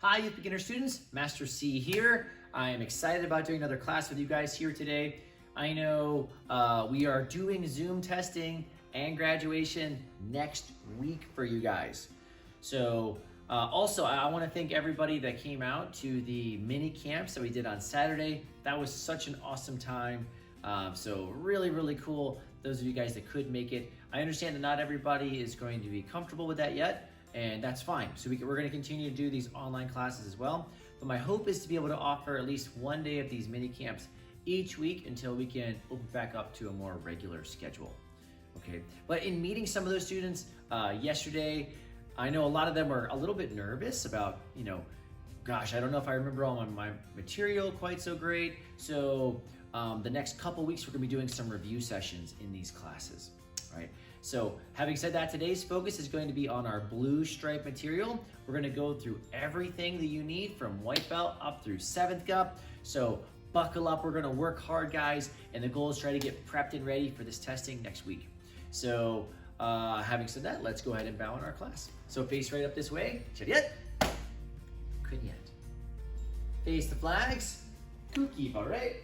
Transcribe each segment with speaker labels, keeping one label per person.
Speaker 1: Hi, youth beginner students, Master C here. I am excited about doing another class with you guys here today. I know we are doing Zoom testing and graduation next week for you guys. So also, I want to thank everybody that came out to the mini camps that we did on Saturday. That was such an awesome time. So really cool. Those of you guys that could make it. I understand that not everybody is going to be comfortable with that yet, and that's fine. So we're going to continue to do these online classes as well. But my hope is to be able to offer at least one day of these mini camps each week until we can open back up to a more regular schedule. Okay. But in meeting some of those students yesterday, I know a lot of them are a little bit nervous about, gosh, I don't know if I remember all my material quite so great. So the next couple weeks, we're gonna be doing some review sessions in these classes, right? So having said that, today's focus is going to be on our blue stripe material. We're gonna go through everything that you need from white belt up through 7th GUP. So buckle up, we're gonna work hard, guys, and the goal is try to get prepped and ready for this testing next week. So having said that, let's go ahead and bow in our class. So face right up this way, chariot, kunyat. Face the flags, kuki, all right?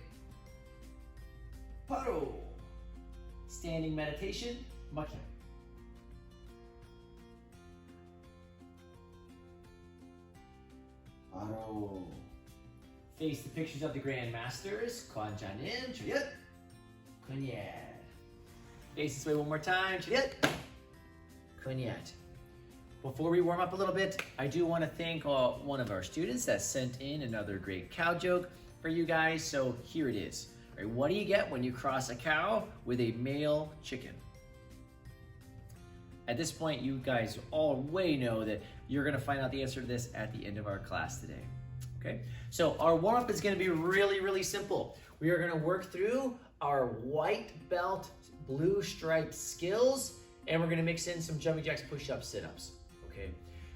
Speaker 1: Paro. Standing meditation, makya. Paro. Face the pictures of the Grand Masters, kwanjanim, chariot, kunyat. Face this way one more time, chariot, kunyat. Before we warm up a little bit, I do want to thank one of our students that sent in another great cow joke for you guys. So here it is. All right, what do you get when you cross a cow with a male chicken? At this point, you guys all way know that you're going to find out the answer to this at the end of our class today. Okay, so our warm up is going to be really simple. We are going to work through our white belt blue stripe skills, and we're going to mix in some jumping jacks, push-ups, sit-ups. Okay,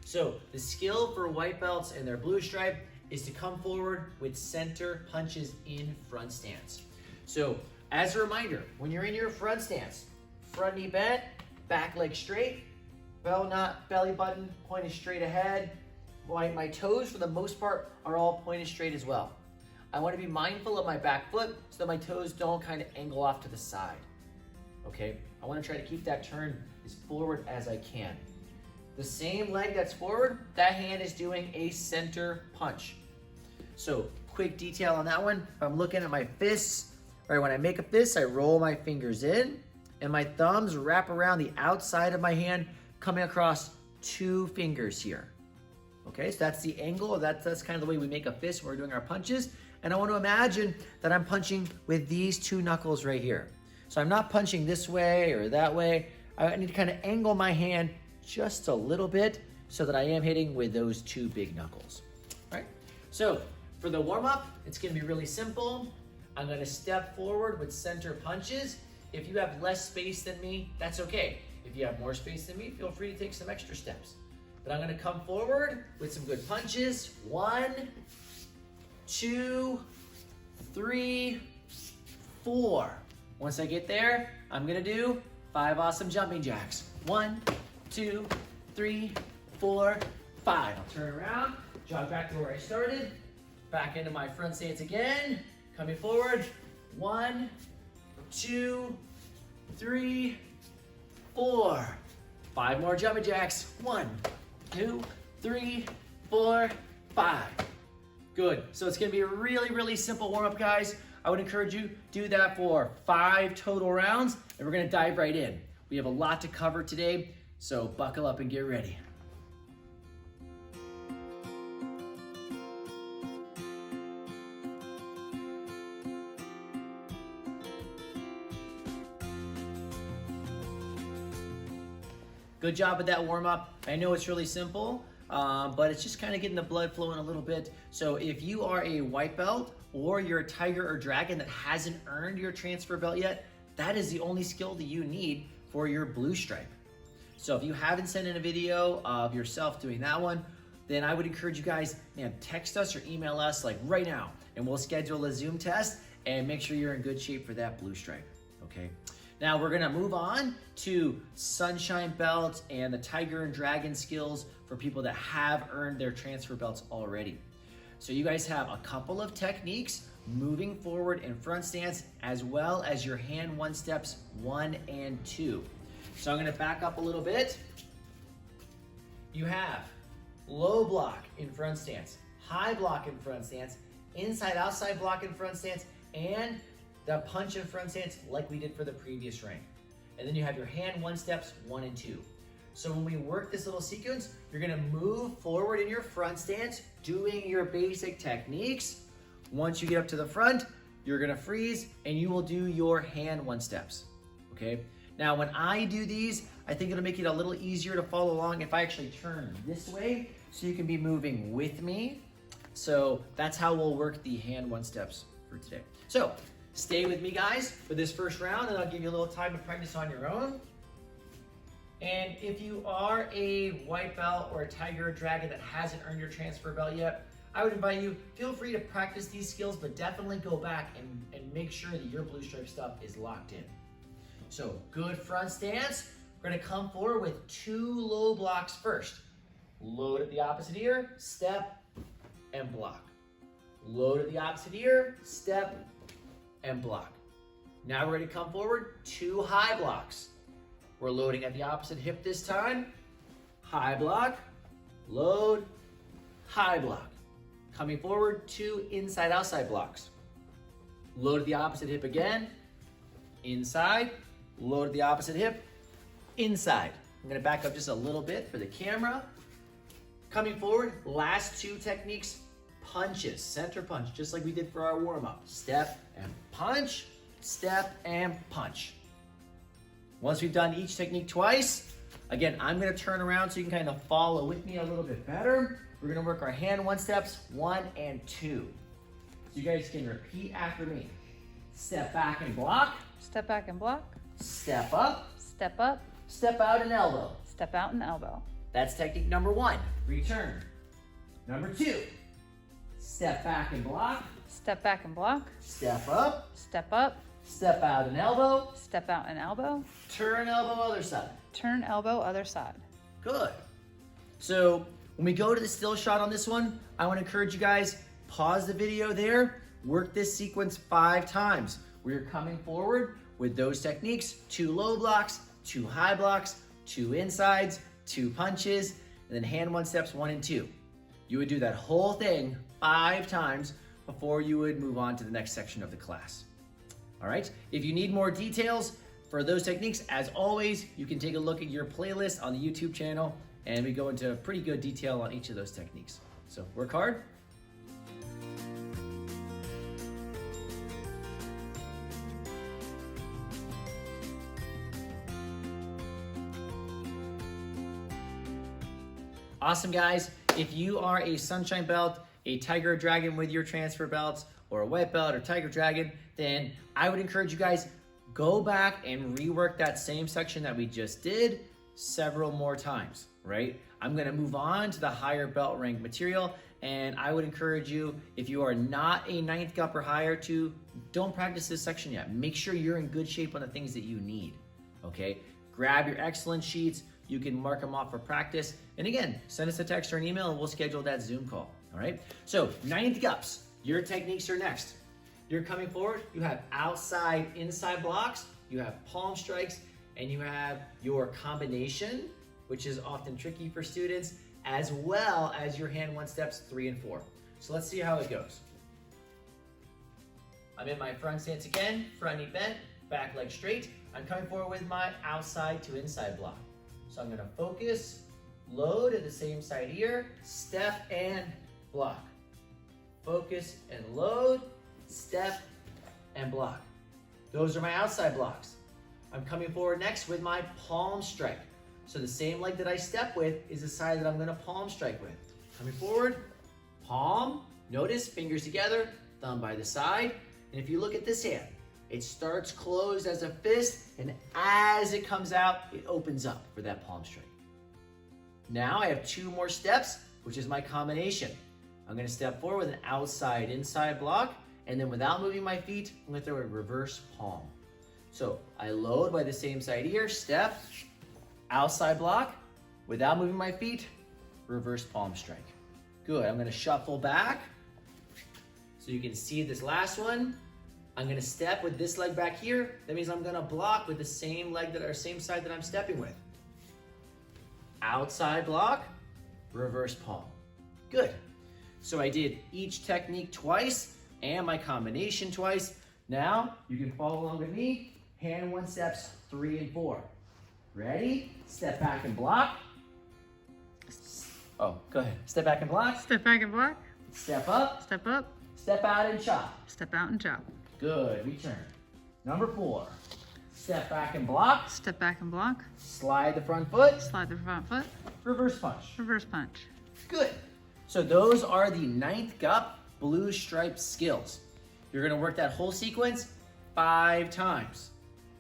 Speaker 1: so the skill for white belts and their blue stripe is to come forward with center punches in front stance. So as a reminder, when you're in your front stance, front knee bent, back leg straight, belly button pointed straight ahead. My toes, for the most part, are all pointed straight as well. I want to be mindful of my back foot so that my toes don't kind of angle off to the side. Okay, I want to try to keep that turn as forward as I can. The same leg that's forward, that hand is doing a center punch. So quick detail on that one. If I'm looking at my fists, all right, when I make a fist, I roll my fingers in and my thumbs wrap around the outside of my hand, coming across 2 fingers here. Okay, so that's the angle. That's kind of the way we make a fist when we're doing our punches. And I want to imagine that I'm punching with these 2 knuckles right here. So I'm not punching this way or that way. I need to kind of angle my hand just a little bit so that I am hitting with those 2 big knuckles. All right, so for the warm-up, it's going to be really simple. I'm going to step forward with center punches. If you have less space than me, that's okay. If you have more space than me, feel free to take some extra steps. But I'm going to come forward with some good punches. 1, 2, 3, 4. Once I get there, I'm going to do 5 awesome jumping jacks. 1, 2, 3, 4, 5. I'll turn around, jog back to where I started, back into my front stance again, coming forward. 1, 2, 3, 4. 5 more jumping jacks. 1, 2, 3, 4, 5. Good. So it's going to be a really simple warm-up, guys. I would encourage you to do that for 5 total rounds, and we're going to dive right in. We have a lot to cover today, so buckle up and get ready. Good job with that warm-up. I know it's really simple, but it's just kind of getting the blood flowing a little bit. So if you are a white belt or you're a tiger or dragon that hasn't earned your transfer belt yet, that is the only skill that you need for your blue stripe. So if you haven't sent in a video of yourself doing that one, then I would encourage you guys, text us or email us like right now, and we'll schedule a Zoom test and make sure you're in good shape for that blue stripe, okay? Now we're gonna move on to sunshine belt and the tiger and dragon skills for people that have earned their transfer belts already. So you guys have a couple of techniques moving forward in front stance, as well as your hand one steps 1 and 2. So I'm gonna back up a little bit. You have low block in front stance, high block in front stance, inside outside block in front stance, and the punch in front stance like we did for the previous rank. And then you have your hand one steps 1 and 2. So when we work this little sequence, you're gonna move forward in your front stance, doing your basic techniques. Once you get up to the front, you're gonna freeze and you will do your hand one steps, okay? Now, when I do these, I think it'll make it a little easier to follow along if I actually turn this way so you can be moving with me. So that's how we'll work the hand one steps for today. So stay with me, guys, for this first round, and I'll give you a little time to practice on your own. And if you are a white belt or a tiger or dragon that hasn't earned your transfer belt yet, I would invite you, feel free to practice these skills, but definitely go back and make sure that your blue stripe stuff is locked in. So good front stance. We're gonna come forward with 2 low blocks first. Load at the opposite ear, step, and block. Load at the opposite ear, step, and block. Now we're gonna come forward, 2 high blocks. We're loading at the opposite hip this time. High block, load, high block. Coming forward, 2 inside-outside blocks. Load at the opposite hip again, inside, load at the opposite hip, inside. I'm gonna back up just a little bit for the camera. Coming forward, last 2 techniques, punches, center punch, just like we did for our warm-up. Step and punch, step and punch. Once we've done each technique twice, again, I'm gonna turn around so you can kind of follow with me a little bit better. We're gonna work our hand one steps 1 and 2. So you guys can repeat after me. Step back and block.
Speaker 2: Step back and block.
Speaker 1: Step up.
Speaker 2: Step up.
Speaker 1: Step out and elbow.
Speaker 2: Step out and elbow.
Speaker 1: That's technique number 1, return. Number 2, step back and block.
Speaker 2: Step back and block.
Speaker 1: Step up.
Speaker 2: Step up.
Speaker 1: Step out and elbow.
Speaker 2: Step out and elbow.
Speaker 1: Turn elbow other side.
Speaker 2: Turn elbow other side.
Speaker 1: Good. So when we go to the still shot on this one, I want to encourage you guys, pause the video there, work this sequence 5 times. We're coming forward with those techniques, 2 low blocks, 2 high blocks, 2 insides, 2 punches, and then hand one steps 1 and 2. You would do that whole thing 5 times before you would move on to the next section of the class. All right, if you need more details for those techniques, as always, you can take a look at your playlist on the YouTube channel, and we go into pretty good detail on each of those techniques. So work hard. Awesome, guys. If you are a sunshine belt, a tiger or dragon with your transfer belts, or a white belt or tiger dragon, then I would encourage you guys, go back and rework that same section that we just did several more times, right? I'm gonna move on to the higher belt rank material, and I would encourage you, if you are not a 9th cup or higher, to don't practice this section yet. Make sure you're in good shape on the things that you need, okay? Grab your excellence sheets. You can mark them off for practice. And again, send us a text or an email and we'll schedule that Zoom call, all right? So 9th cups, your techniques are next. You're coming forward, you have outside, inside blocks, you have palm strikes, and you have your combination, which is often tricky for students, as well as your hand one steps 3 and 4. So let's see how it goes. I'm in my front stance again, front knee bent, back leg straight. I'm coming forward with my outside to inside block. So I'm gonna focus, load at the same side ear, step and block. Focus and load, step and block. Those are my outside blocks. I'm coming forward next with my palm strike. So the same leg that I step with is the side that I'm gonna palm strike with. Coming forward, palm, notice fingers together, thumb by the side. And if you look at this hand, it starts closed as a fist, and as it comes out, it opens up for that palm strike. Now I have 2 more steps, which is my combination. I'm gonna step forward with an outside, inside block, and then without moving my feet, I'm gonna throw a reverse palm. So I load by the same side ear, step, outside block, without moving my feet, reverse palm strike. Good, I'm gonna shuffle back so you can see this last one. I'm gonna step with this leg back here. That means I'm gonna block with the same leg same side that I'm stepping with. Outside block, reverse palm. Good. So I did each technique twice and my combination twice. Now you can follow along with me. Hand one steps 3 and 4. Ready? Step back and block. Oh, go ahead. Step back and block.
Speaker 2: Step back and block.
Speaker 1: Step up.
Speaker 2: Step up.
Speaker 1: Step out and chop.
Speaker 2: Step out and chop.
Speaker 1: Good. Return. Number 4. Step back and block.
Speaker 2: Step back and block.
Speaker 1: Slide the front foot.
Speaker 2: Slide the front foot.
Speaker 1: Reverse punch.
Speaker 2: Reverse punch.
Speaker 1: Good. So those are the 9th GUP blue stripe skills. You're gonna work that whole sequence 5 times.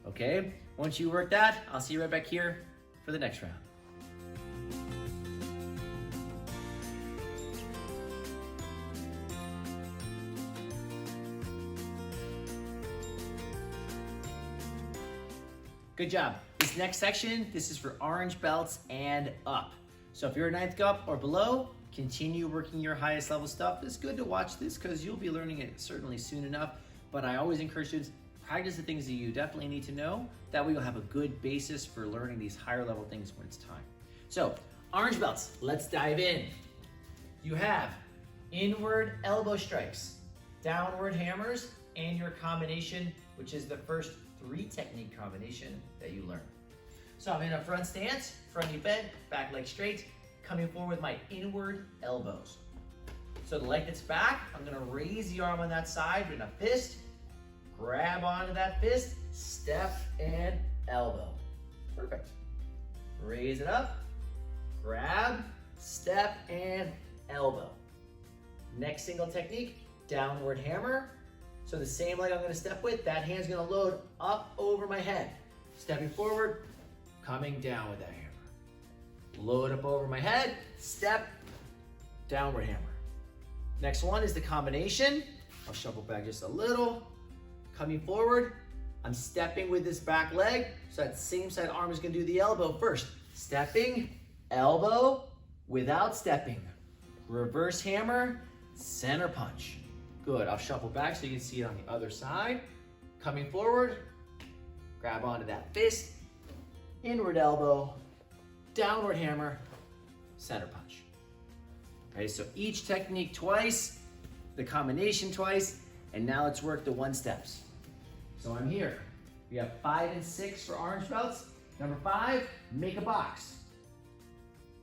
Speaker 1: Okay? Once you work that, I'll see you right back here for the next round. Good job. This next section, this is for orange belts and up. So if you're a 9th GUP or below, continue working your highest level stuff. It's good to watch this because you'll be learning it certainly soon enough. But I always encourage students, practice the things that you definitely need to know. That way you'll have a good basis for learning these higher level things when it's time. So orange belts, let's dive in. You have inward elbow strikes, downward hammers, and your combination, which is the first 3 technique combination that you learn. So I'm in a front stance, front knee bent, back leg straight, coming forward with my inward elbows. So the leg that's back, I'm gonna raise the arm on that side in a fist, grab onto that fist, step and elbow. Perfect. Raise it up, grab, step and elbow. Next single technique, downward hammer. So the same leg I'm gonna step with, that hand's gonna load up over my head. Stepping forward, coming down with that hammer. Load up over my head, step, downward hammer. Next one is the combination. I'll shuffle back just a little. Coming forward, I'm stepping with this back leg, so that same side arm is gonna do the elbow first. Stepping, elbow, without stepping. Reverse hammer, center punch. Good, I'll shuffle back so you can see it on the other side. Coming forward, grab onto that fist, inward elbow, downward hammer, center punch. Okay, so each technique twice, the combination twice, and now let's work the 1 steps. So I'm here. We have 5 and 6 for orange belts. Number 5, make a box.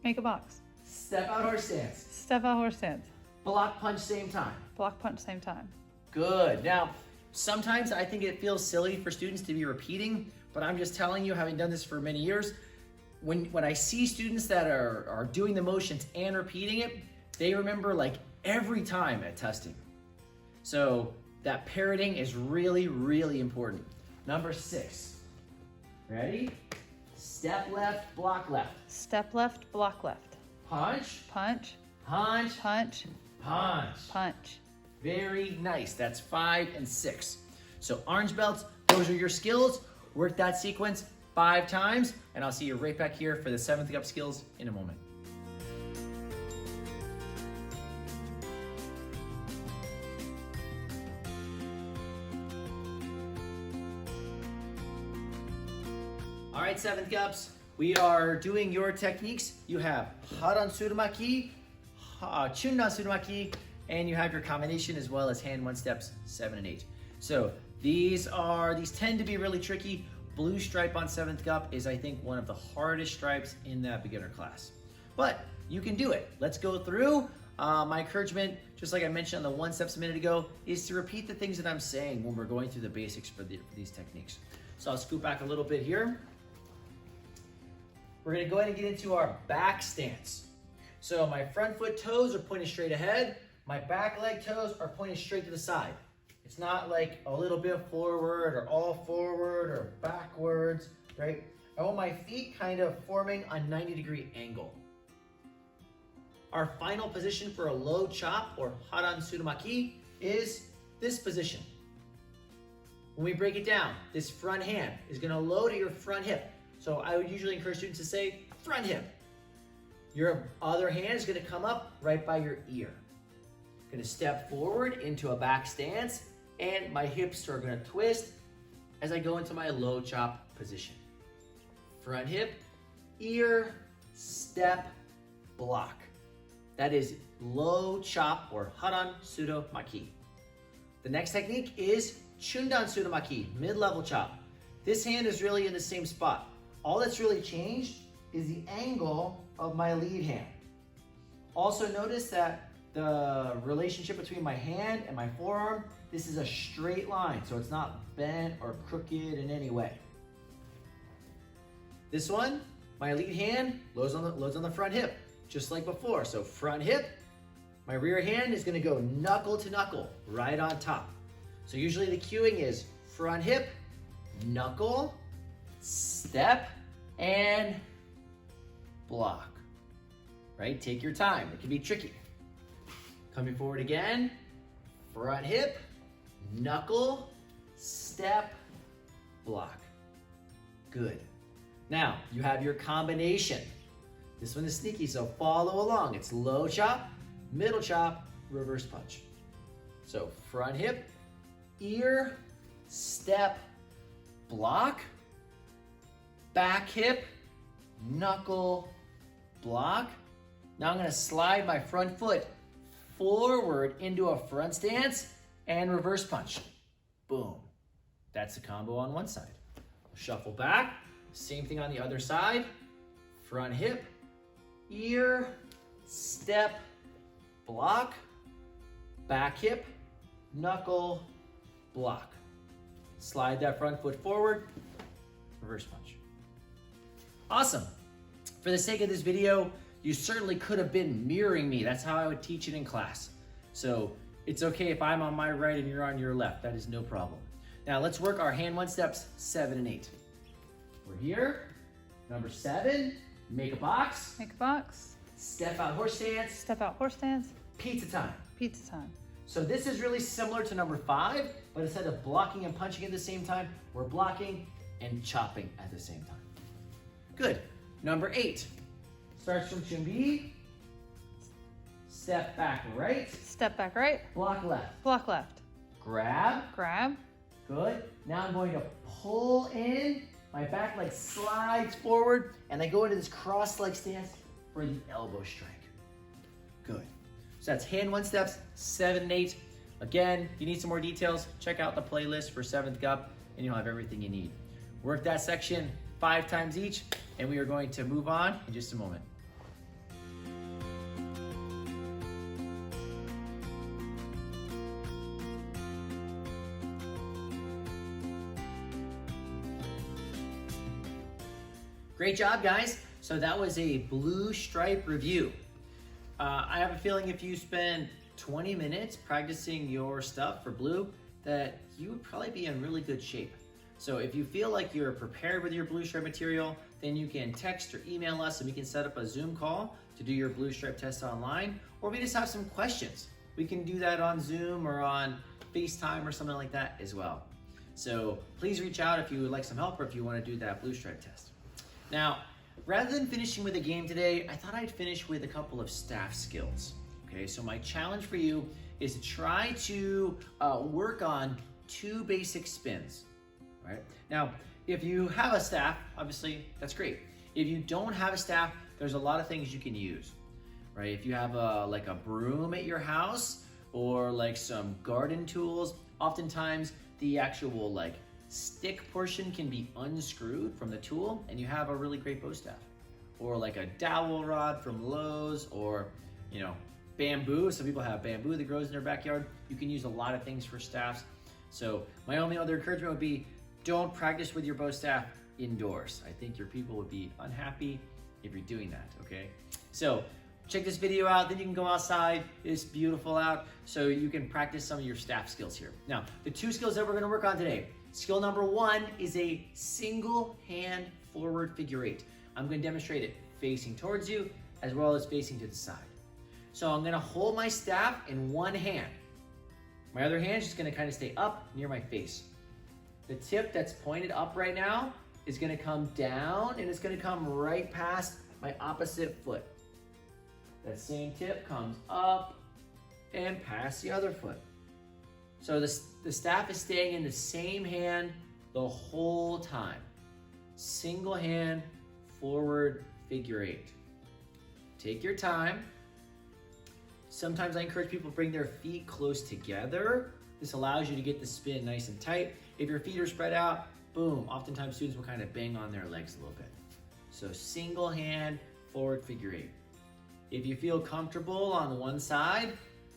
Speaker 2: Make a box.
Speaker 1: Step out horse stance.
Speaker 2: Step out horse stance.
Speaker 1: Block punch same time.
Speaker 2: Block punch same time.
Speaker 1: Good. Now, sometimes I think it feels silly for students to be repeating, but I'm just telling you, having done this for many years, when I see students that are doing the motions and repeating it, they remember like every time at testing. So that parroting is really, really important. Number 6. Ready? Step left, block left.
Speaker 2: Step left, block left.
Speaker 1: Punch,
Speaker 2: Punch,
Speaker 1: punch,
Speaker 2: punch,
Speaker 1: punch.
Speaker 2: punch.
Speaker 1: Very nice. That's 5 and 6. So orange belts, those are your skills. Work that sequence 5 times, and I'll see you right back here for the 7th GUP skills in a moment. All right, 7th GUPs, we are doing your techniques. You have Haran Surumaki, Chundan Surumaki, and you have your combination as well as hand 1 steps 7 and 8. So these tend to be really tricky. Blue stripe on 7th GUP is, I think, one of the hardest stripes in that beginner class. But you can do it. Let's go through. My encouragement, just like I mentioned on the 1 steps a minute ago, is to repeat the things that I'm saying when we're going through the basics for these techniques. So I'll scoot back a little bit here. We're gonna go ahead and get into our back stance. So my front foot toes are pointing straight ahead. My back leg toes are pointing straight to the side. It's not like a little bit forward or all forward or backwards, right? I want my feet kind of forming a 90-degree angle. Our final position for a low chop or Haran Surumaki is this position. When we break it down, this front hand is gonna load at your front hip. So I would usually encourage students to say front hip. Your other hand is gonna come up right by your ear. Gonna step forward into a back stance, and my hips are gonna twist as I go into my low chop position. Front hip, ear, step, block. That is low chop or haran sudo maki. The next technique is chundan sudo maki, mid-level chop. This hand is really in the same spot. All that's really changed is the angle of my lead hand. Also notice that the relationship between my hand and my forearm, this is a straight line, so it's not bent or crooked in any way. This one, my lead hand loads on the front hip, just like before. So front hip, my rear hand is gonna go knuckle to knuckle, right on top. So usually the cueing is front hip, knuckle, step, and block, right? Take your time, it can be tricky. Coming forward again, front hip, knuckle, step, block. Good. Now, you have your combination. This one is sneaky, so follow along. It's low chop, middle chop, reverse punch. So front hip, ear, step, block, back hip, knuckle, block. Now I'm gonna slide my front foot forward into a front stance and reverse punch. Boom. That's the combo on one side. Shuffle back, same thing on the other side. Front hip, ear, step, block, back hip, knuckle, block. Slide that front foot forward, reverse punch. Awesome. For the sake of this video, you certainly could have been mirroring me. That's how I would teach it in class. So it's okay if I'm on my right and you're on your left. That is no problem. Now let's work our hand one steps 7 and 8. We're here. Number 7, make a box.
Speaker 2: Make a box.
Speaker 1: Step out horse stance.
Speaker 2: Step out horse stance.
Speaker 1: Pizza time.
Speaker 2: Pizza time.
Speaker 1: So this is really similar to number 5, but instead of blocking and punching at the same time, we're blocking and chopping at the same time. Good. Number 8. Starts from chumbi. Step back right.
Speaker 2: Step back right.
Speaker 1: Block left.
Speaker 2: Block left.
Speaker 1: Grab.
Speaker 2: Grab.
Speaker 1: Good. Now I'm going to pull in. My back leg slides forward, and I go into this cross leg stance for the elbow strike. Good. So that's hand one steps 7 and 8. Again, if you need some more details, check out the playlist for 7th Cup, and you'll have everything you need. Work that section 5 times each, and we are going to move on in just a moment. Great job, guys. So that was a blue stripe review. I have a feeling if you spend 20 minutes practicing your stuff for blue, that you would probably be in really good shape. So if you feel like you're prepared with your blue stripe material, then you can text or email us and we can set up a Zoom call to do your blue stripe test online, or we just have some questions. We can do that on Zoom or on FaceTime or something like that as well. So please reach out if you would like some help or if you want to do that blue stripe test. Now, rather than finishing with a game today, I thought I'd finish with a couple of staff skills. Okay, so my challenge for you is to try to work on 2 basic spins. Right? Now, if you have a staff, obviously that's great. If you don't have a staff, there's a lot of things you can use. Right? If you have like a broom at your house or like some garden tools, oftentimes the actual like stick portion can be unscrewed from the tool and you have a really great bow staff. Or like a dowel rod from Lowe's, or you know, bamboo. Some people have bamboo that grows in their backyard. You can use a lot of things for staffs. So my only other encouragement would be, don't practice with your bow staff indoors. I think your people would be unhappy if you're doing that, okay? So check this video out, then you can go outside. It's beautiful out, so you can practice some of your staff skills here. Now, the 2 skills that we're gonna work on today. Skill number 1 is a single hand forward figure 8. I'm gonna demonstrate it facing towards you as well as facing to the side. So I'm gonna hold my staff in one hand. My other hand is just gonna kind of stay up near my face. The tip that's pointed up right now is gonna come down and it's gonna come right past my opposite foot. That same tip comes up and past the other foot. So the staff is staying in the same hand the whole time. Single hand, forward figure 8. Take your time. Sometimes I encourage people to bring their feet close together. This allows you to get the spin nice and tight. If your feet are spread out, boom, oftentimes students will kind of bang on their legs a little bit. So single hand, forward figure 8. If you feel comfortable on one side,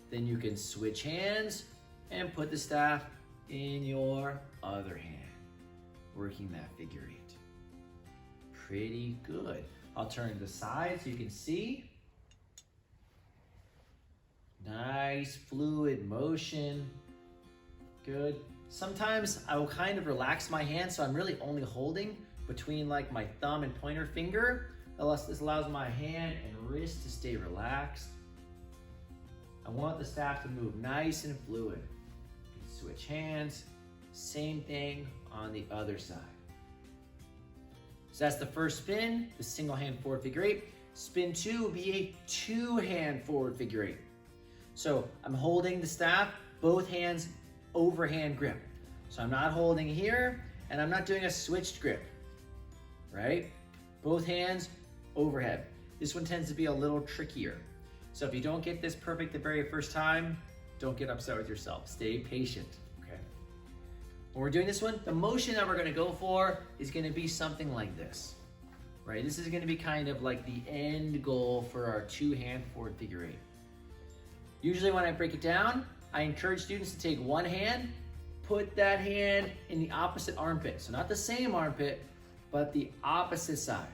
Speaker 1: then you can switch hands and put the staff in your other hand, working that figure 8. Pretty good. I'll turn to the side so you can see. Nice fluid motion. Good. Sometimes I will kind of relax my hand, so I'm really only holding between like my thumb and pointer finger. This allows my hand and wrist to stay relaxed. I want the staff to move nice and fluid. Switch hands. Same thing on the other side. So that's the first spin, the single hand forward figure 8. Spin 2 will be a 2-hand forward figure 8. So I'm holding the staff, both hands overhand grip. So I'm not holding here, and I'm not doing a switched grip, right? Both hands overhead. This one tends to be a little trickier. So if you don't get this perfect the very first time, don't get upset with yourself. Stay patient, okay? When we're doing this one, the motion that we're gonna go for is gonna be something like this, right? This is gonna be kind of like the end goal for our 2-hand forward figure 8. Usually when I break it down, I encourage students to take one hand, put that hand in the opposite armpit. So not the same armpit, but the opposite side.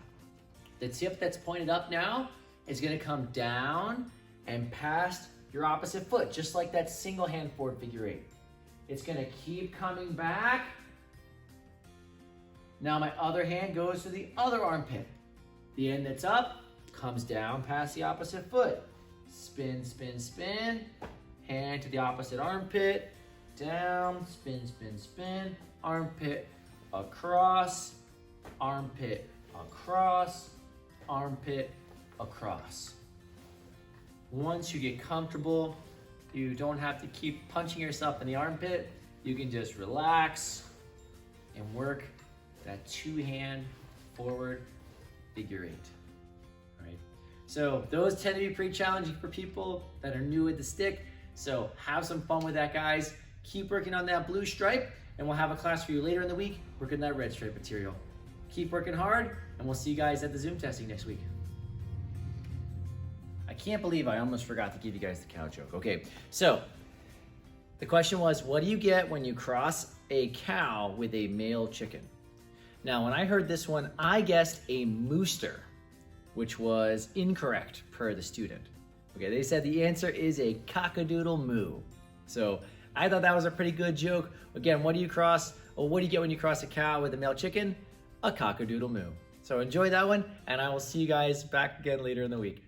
Speaker 1: The tip that's pointed up now is gonna come down and past your opposite foot, just like that single hand forward figure 8. It's gonna keep coming back. Now my other hand goes to the other armpit. The end that's up comes down past the opposite foot. Spin, spin, spin. Hand to the opposite armpit. Down, spin, spin, spin. Armpit across, armpit across, armpit across. Once you get comfortable, you don't have to keep punching yourself in the armpit. You can just relax and work that 2-hand forward figure 8. All right. So those tend to be pretty challenging for people that are new with the stick. So have some fun with that, guys. Keep working on that blue stripe, and we'll have a class for you later in the week working that red stripe material. Keep working hard, and we'll see you guys at the Zoom testing next week. I can't believe I almost forgot to give you guys the cow joke. Okay, so the question was, what do you get when you cross a cow with a male chicken? Now, when I heard this one, I guessed a mooster, which was incorrect per the student. Okay, they said the answer is a cockadoodle moo. So I thought that was a pretty good joke. Again, what do you get when you cross a cow with a male chicken? A cockadoodle moo. So enjoy that one, and I will see you guys back again later in the week.